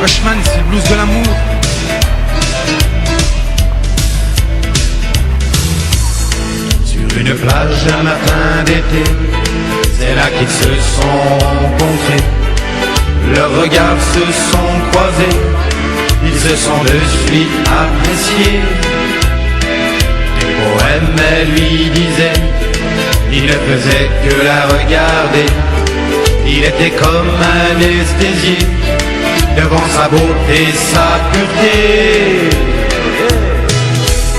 Hushman, c'est le blues de l'amour. Sur une plage un matin d'été, c'est là qu'ils se sont rencontrés. Leurs regards se sont croisés, ils se sont de suite appréciés. Des poèmes elle lui disait, il ne faisait que la regarder. Il était comme anesthésié devant sa beauté, sa pureté.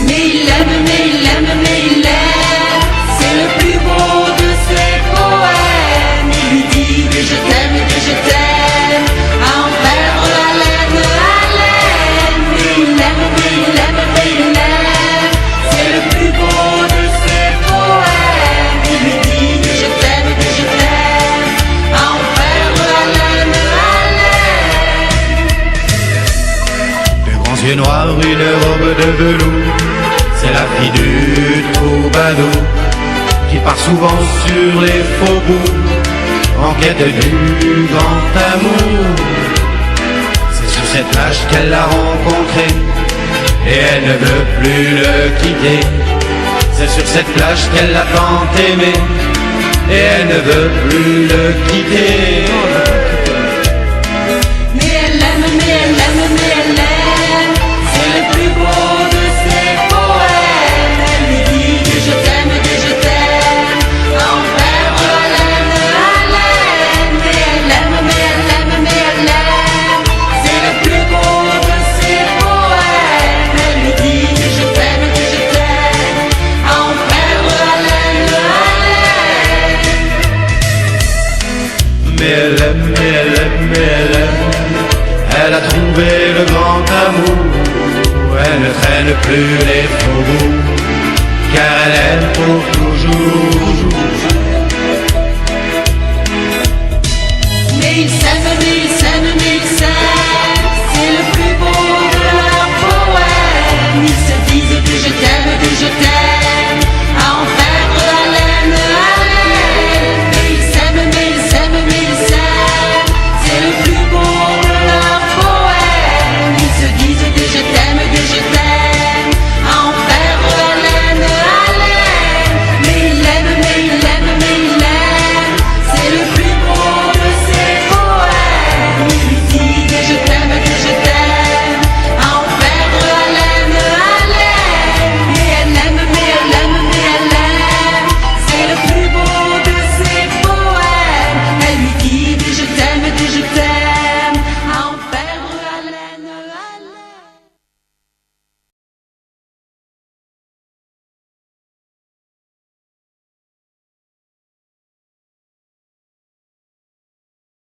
Mais il l'aime, mais il l'aime, mais il l'aime. C'est le plus beau de ses poèmes. Il lui dit que je t'aime, que je t'aime, à en perdre haleine, haleine. Mais il l'aime, mais il l'aime, mais il l'aime. C'est le plus beau de ses poèmes. Il lui dit que je t'aime, à en perdre haleine, haleine. De grands yeux noirs, une robe de velours, c'est la fille du troubadour qui part souvent sur les faubourgs en quête du grand amour. C'est sur cette plage qu'elle l'a rencontré et elle ne veut plus le quitter. C'est sur cette plage qu'elle l'a tant aimé et elle ne veut plus le quitter. Mais elle l'aime, mais elle l'aime, mais elle l'aime. C'est le plus beau de ses poèmes. Elle lui dit que je t'aime, à en perdre haleine, haleine. Mais elle l'aime, mais elle l'aime, mais elle l'aime. C'est le plus beau de ses poèmes. Elle lui dit que je t'aime, à en perdre haleine, haleine. Mais elle aime, mais elle aime, mais elle aime. Elle a trouvé le grand amour. Elle ne traîne plus les faubourgs, car elle aime pour toujours.